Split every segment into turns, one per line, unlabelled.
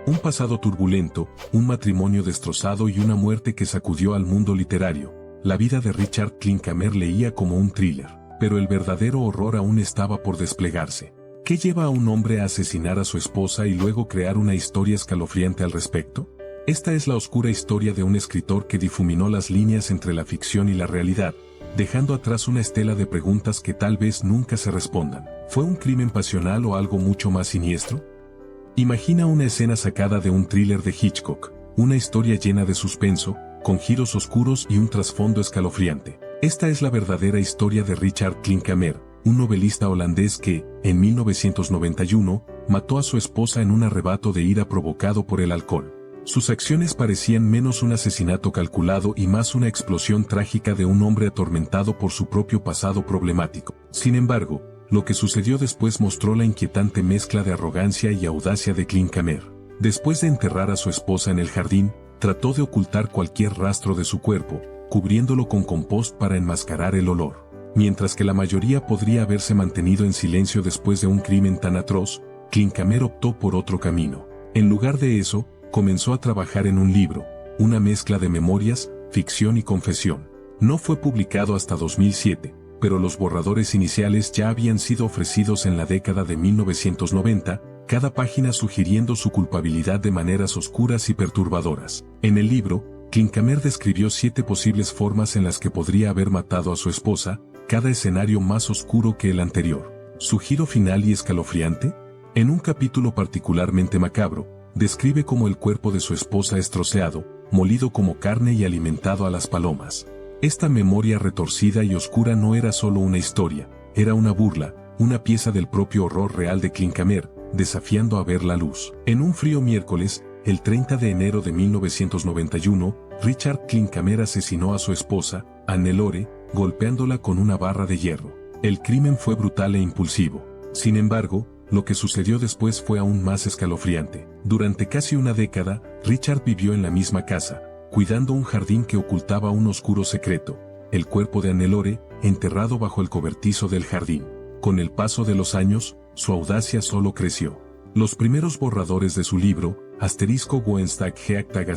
Un pasado turbulento, un matrimonio destrozado y una muerte que sacudió al mundo literario. La vida de Richard Klinkhamer leía como un thriller, pero el verdadero horror aún estaba por desplegarse. ¿Qué lleva a un hombre a asesinar a su esposa y luego crear una historia escalofriante al respecto? Esta es la oscura historia de un escritor que difuminó las líneas entre la ficción y la realidad, dejando atrás una estela de preguntas que tal vez nunca se respondan. ¿Fue un crimen pasional o algo mucho más siniestro? Imagina una escena sacada de un thriller de Hitchcock, una historia llena de suspenso, con giros oscuros y un trasfondo escalofriante. Esta es la verdadera historia de Richard Klinkhamer, un novelista holandés que, en 1991, mató a su esposa en un arrebato de ira provocado por el alcohol. Sus acciones parecían menos un asesinato calculado y más una explosión trágica de un hombre atormentado por su propio pasado problemático. Sin embargo, lo que sucedió después mostró la inquietante mezcla de arrogancia y audacia de Klinkhamer. Después de enterrar a su esposa en el jardín, trató de ocultar cualquier rastro de su cuerpo, cubriéndolo con compost para enmascarar el olor. Mientras que la mayoría podría haberse mantenido en silencio después de un crimen tan atroz, Klinkhamer optó por otro camino. En lugar de eso, comenzó a trabajar en un libro, una mezcla de memorias, ficción y confesión. No fue publicado hasta 2007, pero los borradores iniciales ya habían sido ofrecidos en la década de 1990, cada página sugiriendo su culpabilidad de maneras oscuras y perturbadoras. En el libro, Klinkhamer describió 7 posibles formas en las que podría haber matado a su esposa, cada escenario más oscuro que el anterior. ¿Su giro final y escalofriante? En un capítulo particularmente macabro, describe cómo el cuerpo de su esposa es troceado, molido como carne y alimentado a las palomas. Esta memoria retorcida y oscura no era solo una historia, era una burla, una pieza del propio horror real de Klinkhamer, desafiando a ver la luz. En un frío miércoles, el 30 de enero de 1991, Richard Klinkhamer asesinó a su esposa, Hannelore, golpeándola con una barra de hierro. El crimen fue brutal e impulsivo. Sin embargo, lo que sucedió después fue aún más escalofriante. Durante casi una década, Richard vivió en la misma casa, cuidando un jardín que ocultaba un oscuro secreto, el cuerpo de Hannelore, enterrado bajo el cobertizo del jardín. Con el paso de los años, su audacia solo creció. Los primeros borradores de su libro, *Woensdag Heagtag*,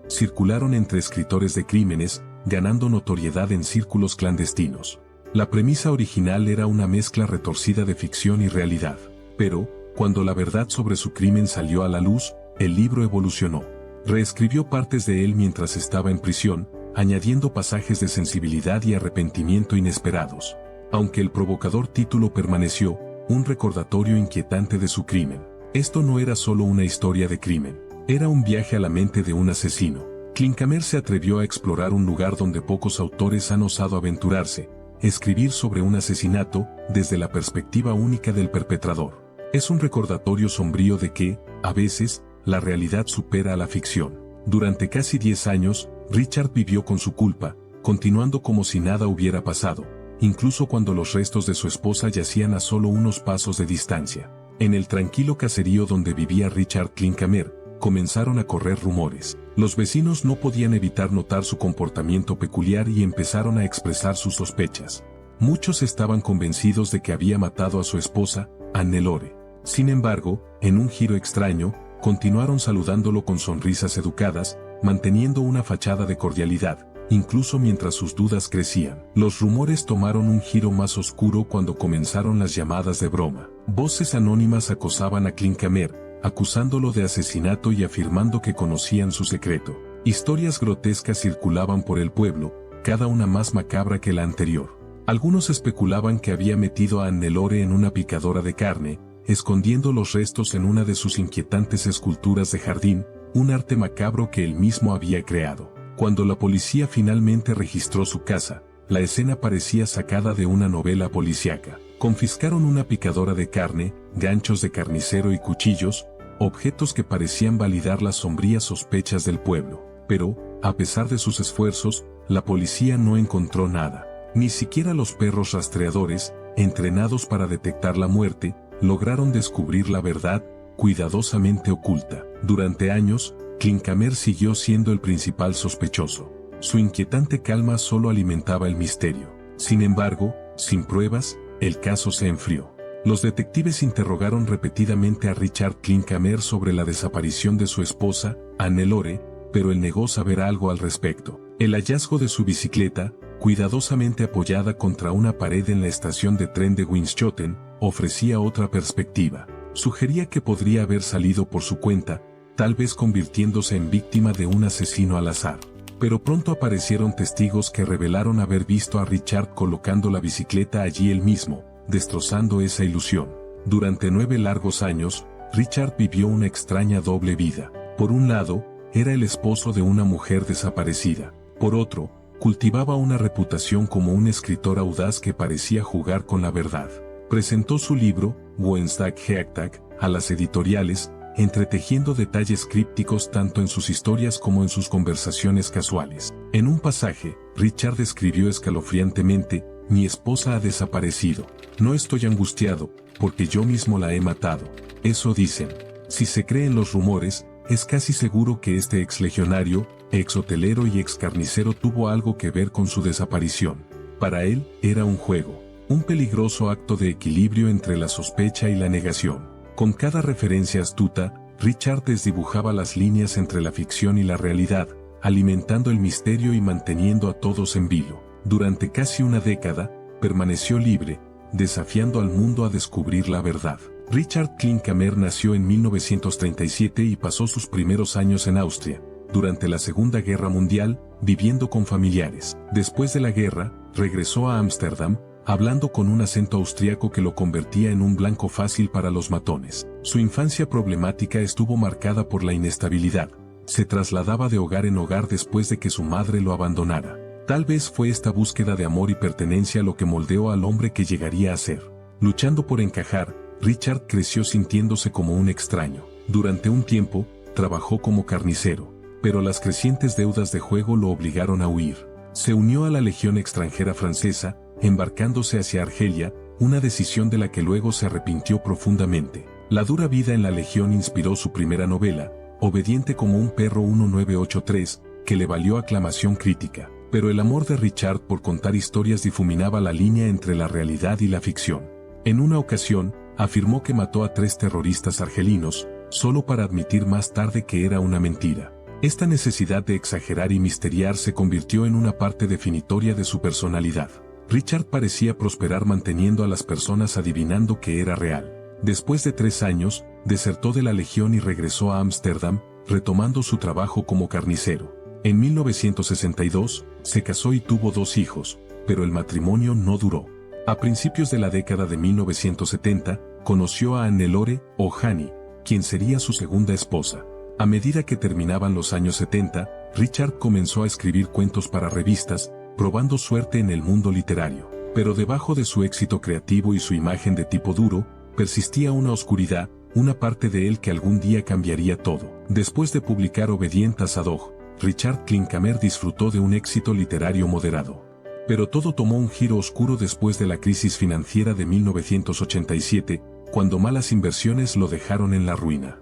circularon entre escritores de crímenes, ganando notoriedad en círculos clandestinos. La premisa original era una mezcla retorcida de ficción y realidad, pero, cuando la verdad sobre su crimen salió a la luz, el libro evolucionó. Reescribió partes de él mientras estaba en prisión, añadiendo pasajes de sensibilidad y arrepentimiento inesperados. Aunque el provocador título permaneció, un recordatorio inquietante de su crimen. Esto no era solo una historia de crimen, era un viaje a la mente de un asesino. Klinkhamer se atrevió a explorar un lugar donde pocos autores han osado aventurarse, escribir sobre un asesinato desde la perspectiva única del perpetrador. Es un recordatorio sombrío de que, a veces, la realidad supera a la ficción. Durante casi 10 años, Richard vivió con su culpa, continuando como si nada hubiera pasado, incluso cuando los restos de su esposa yacían a solo unos pasos de distancia. En el tranquilo caserío donde vivía Richard Klinkhamer, comenzaron a correr rumores. Los vecinos no podían evitar notar su comportamiento peculiar y empezaron a expresar sus sospechas. Muchos estaban convencidos de que había matado a su esposa, Hannelore. Sin embargo, en un giro extraño, continuaron saludándolo con sonrisas educadas, manteniendo una fachada de cordialidad, incluso mientras sus dudas crecían. Los rumores tomaron un giro más oscuro cuando comenzaron las llamadas de broma. Voces anónimas acosaban a Klinkhamer, acusándolo de asesinato y afirmando que conocían su secreto. Historias grotescas circulaban por el pueblo, cada una más macabra que la anterior. Algunos especulaban que había metido a Hannelore en una picadora de carne, escondiendo los restos en una de sus inquietantes esculturas de jardín, un arte macabro que él mismo había creado. Cuando la policía finalmente registró su casa, la escena parecía sacada de una novela policíaca. Confiscaron una picadora de carne, ganchos de carnicero y cuchillos, objetos que parecían validar las sombrías sospechas del pueblo. Pero, a pesar de sus esfuerzos, la policía no encontró nada. Ni siquiera los perros rastreadores, entrenados para detectar la muerte, lograron descubrir la verdad, cuidadosamente oculta. Durante años, Klinkhamer siguió siendo el principal sospechoso. Su inquietante calma solo alimentaba el misterio. Sin embargo, sin pruebas, el caso se enfrió. Los detectives interrogaron repetidamente a Richard Klinkhamer sobre la desaparición de su esposa, Hannelore, pero él negó saber algo al respecto. El hallazgo de su bicicleta, cuidadosamente apoyada contra una pared en la estación de tren de Winschoten, ofrecía otra perspectiva. Sugería que podría haber salido por su cuenta, tal vez convirtiéndose en víctima de un asesino al azar. Pero pronto aparecieron testigos que revelaron haber visto a Richard colocando la bicicleta allí él mismo, destrozando esa ilusión. Durante 9 largos años, Richard vivió una extraña doble vida. Por un lado, era el esposo de una mujer desaparecida. Por otro, cultivaba una reputación como un escritor audaz que parecía jugar con la verdad. Presentó su libro, Woensdag Heagtag, a las editoriales, entretejiendo detalles crípticos tanto en sus historias como en sus conversaciones casuales. En un pasaje, Richard escribió escalofriantemente: «Mi esposa ha desaparecido. No estoy angustiado, porque yo mismo la he matado. Eso dicen. Si se creen los rumores, es casi seguro que este exlegionario, exhotelero y excarnicero tuvo algo que ver con su desaparición. Para él, era un juego, un peligroso acto de equilibrio entre la sospecha y la negación». Con cada referencia astuta, Richard desdibujaba las líneas entre la ficción y la realidad, alimentando el misterio y manteniendo a todos en vilo. Durante casi una década, permaneció libre, desafiando al mundo a descubrir la verdad. Richard Klinkhamer nació en 1937 y pasó sus primeros años en Austria, durante la Segunda Guerra Mundial, viviendo con familiares. Después de la guerra, regresó a Ámsterdam, hablando con un acento austriaco que lo convertía en un blanco fácil para los matones. Su infancia problemática estuvo marcada por la inestabilidad. Se trasladaba de hogar en hogar después de que su madre lo abandonara. Tal vez fue esta búsqueda de amor y pertenencia lo que moldeó al hombre que llegaría a ser. Luchando por encajar, Richard creció sintiéndose como un extraño. Durante un tiempo, trabajó como carnicero, pero las crecientes deudas de juego lo obligaron a huir. Se unió a la Legión extranjera francesa, embarcándose hacia Argelia, una decisión de la que luego se arrepintió profundamente. La dura vida en la Legión inspiró su primera novela, Obediente como un perro 1983, que le valió aclamación crítica. Pero el amor de Richard por contar historias difuminaba la línea entre la realidad y la ficción. En una ocasión, afirmó que mató a 3 terroristas argelinos, solo para admitir más tarde que era una mentira. Esta necesidad de exagerar y misteriar se convirtió en una parte definitoria de su personalidad. Richard parecía prosperar manteniendo a las personas adivinando que era real. Después de 3 años, desertó de la Legión y regresó a Ámsterdam, retomando su trabajo como carnicero. En 1962, se casó y tuvo 2 hijos, pero el matrimonio no duró. A principios de la década de 1970, conoció a Hannelore, o Hanny, quien sería su segunda esposa. A medida que terminaban los años 70, Richard comenzó a escribir cuentos para revistas, probando suerte en el mundo literario. Pero debajo de su éxito creativo y su imagen de tipo duro, persistía una oscuridad, una parte de él que algún día cambiaría todo. Después de publicar Obedient as a Dog, Richard Klinkhamer disfrutó de un éxito literario moderado. Pero todo tomó un giro oscuro después de la crisis financiera de 1987, cuando malas inversiones lo dejaron en la ruina.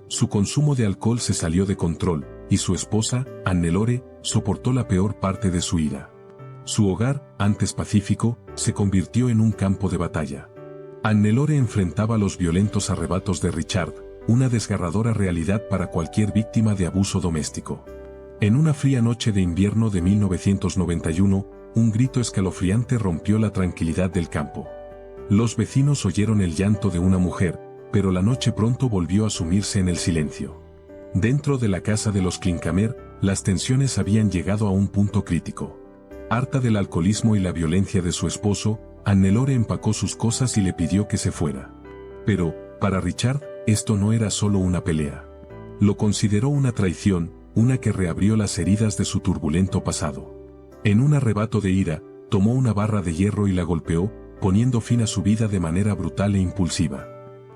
Su consumo de alcohol se salió de control, y su esposa, Hannelore, soportó la peor parte de su ira. Su hogar, antes pacífico, se convirtió en un campo de batalla. Hannelore enfrentaba los violentos arrebatos de Richard, una desgarradora realidad para cualquier víctima de abuso doméstico. En una fría noche de invierno de 1991, un grito escalofriante rompió la tranquilidad del campo. Los vecinos oyeron el llanto de una mujer, pero la noche pronto volvió a sumirse en el silencio. Dentro de la casa de los Klinkhamer, las tensiones habían llegado a un punto crítico. Harta del alcoholismo y la violencia de su esposo, Hannelore empacó sus cosas y le pidió que se fuera. Pero, para Richard, esto no era solo una pelea. Lo consideró una traición, una que reabrió las heridas de su turbulento pasado. En un arrebato de ira, tomó una barra de hierro y la golpeó, poniendo fin a su vida de manera brutal e impulsiva.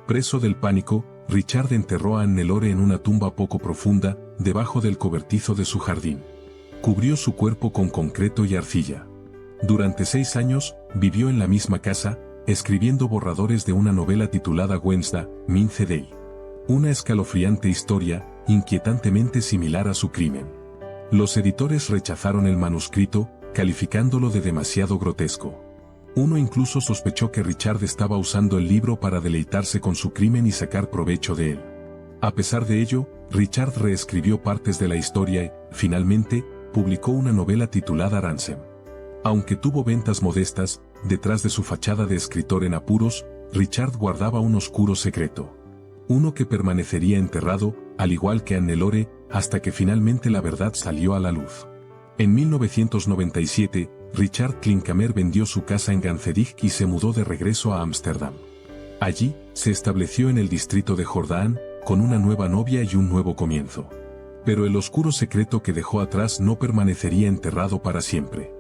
Preso del pánico, Richard enterró a Hannelore en una tumba poco profunda, debajo del cobertizo de su jardín. Cubrió su cuerpo con concreto y arcilla. Durante 6 años, vivió en la misma casa, escribiendo borradores de una novela titulada Wednesday, Mince Day. Una escalofriante historia, inquietantemente similar a su crimen. Los editores rechazaron el manuscrito, calificándolo de demasiado grotesco. Uno incluso sospechó que Richard estaba usando el libro para deleitarse con su crimen y sacar provecho de él. A pesar de ello, Richard reescribió partes de la historia y, finalmente, publicó una novela titulada Ransom. Aunque tuvo ventas modestas, detrás de su fachada de escritor en apuros, Richard guardaba un oscuro secreto. Uno que permanecería enterrado, al igual que Hannelore, hasta que finalmente la verdad salió a la luz. En 1997, Richard Klinkhamer vendió su casa en Ganzedig y se mudó de regreso a Ámsterdam. Allí, se estableció en el distrito de Jordaan, con una nueva novia y un nuevo comienzo. Pero el oscuro secreto que dejó atrás no permanecería enterrado para siempre.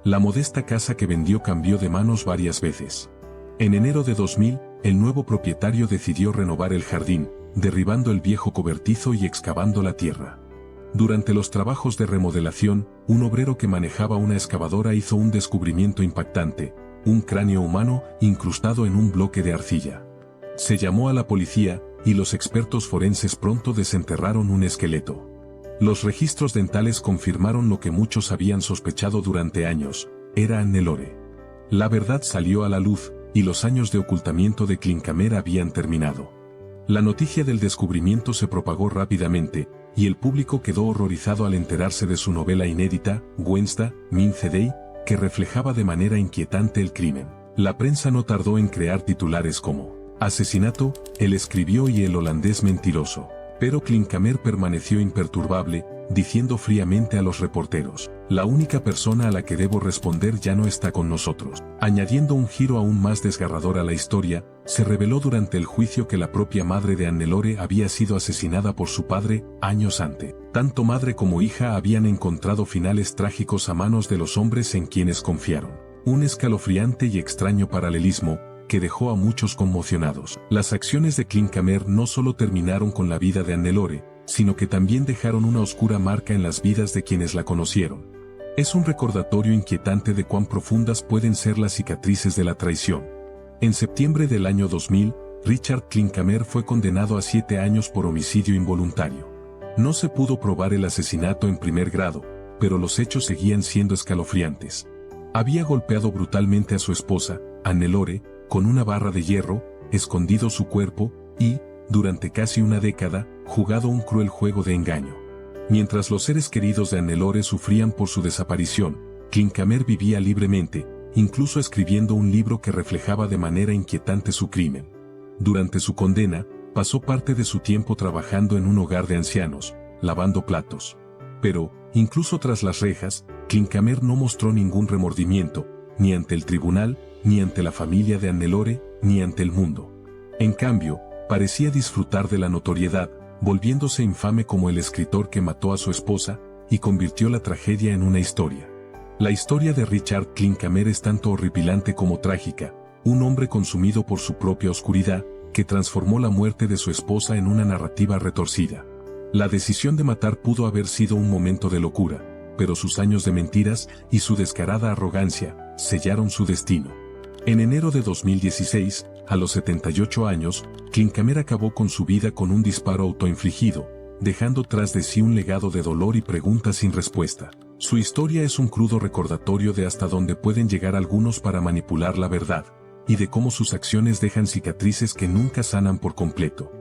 La modesta casa que vendió cambió de manos varias veces. En enero de 2000, el nuevo propietario decidió renovar el jardín, derribando el viejo cobertizo y excavando la tierra. Durante los trabajos de remodelación, un obrero que manejaba una excavadora hizo un descubrimiento impactante: un cráneo humano incrustado en un bloque de arcilla. Se llamó a la policía, y los expertos forenses pronto desenterraron un esqueleto. Los registros dentales confirmaron lo que muchos habían sospechado durante años: era Hannelore. La verdad salió a la luz, y los años de ocultamiento de Klinkhamer habían terminado. La noticia del descubrimiento se propagó rápidamente, y el público quedó horrorizado al enterarse de su novela inédita, Wednesday, Day, que reflejaba de manera inquietante el crimen. La prensa no tardó en crear titulares como "Asesinato, el escribió y el holandés mentiroso". Pero Klinkhamer permaneció imperturbable, diciendo fríamente a los reporteros: "La única persona a la que debo responder ya no está con nosotros". Añadiendo un giro aún más desgarrador a la historia, se reveló durante el juicio que la propia madre de Hannelore había sido asesinada por su padre, años antes. Tanto madre como hija habían encontrado finales trágicos a manos de los hombres en quienes confiaron. Un escalofriante y extraño paralelismo, que dejó a muchos conmocionados. Las acciones de Klinkhamer no solo terminaron con la vida de Hannelore, sino que también dejaron una oscura marca en las vidas de quienes la conocieron. Es un recordatorio inquietante de cuán profundas pueden ser las cicatrices de la traición. En septiembre del año 2000, Richard Klinkhamer fue condenado a 7 años por homicidio involuntario. No se pudo probar el asesinato en primer grado, pero los hechos seguían siendo escalofriantes. Había golpeado brutalmente a su esposa, Hannelore, con una barra de hierro, escondido su cuerpo, y, durante casi una década, jugado un cruel juego de engaño. Mientras los seres queridos de Hannelore sufrían por su desaparición, Klinkhamer vivía libremente, incluso escribiendo un libro que reflejaba de manera inquietante su crimen. Durante su condena, pasó parte de su tiempo trabajando en un hogar de ancianos, lavando platos. Pero, incluso tras las rejas, Klinkhamer no mostró ningún remordimiento, ni ante el tribunal, ni ante la familia de Hannelore, ni ante el mundo. En cambio, parecía disfrutar de la notoriedad, volviéndose infame como el escritor que mató a su esposa, y convirtió la tragedia en una historia. La historia de Richard Klinkhamer es tanto horripilante como trágica: un hombre consumido por su propia oscuridad, que transformó la muerte de su esposa en una narrativa retorcida. La decisión de matar pudo haber sido un momento de locura, pero sus años de mentiras y su descarada arrogancia sellaron su destino. En enero de 2016, a los 78 años, Klinkhamer acabó con su vida con un disparo autoinfligido, dejando tras de sí un legado de dolor y preguntas sin respuesta. Su historia es un crudo recordatorio de hasta dónde pueden llegar algunos para manipular la verdad, y de cómo sus acciones dejan cicatrices que nunca sanan por completo.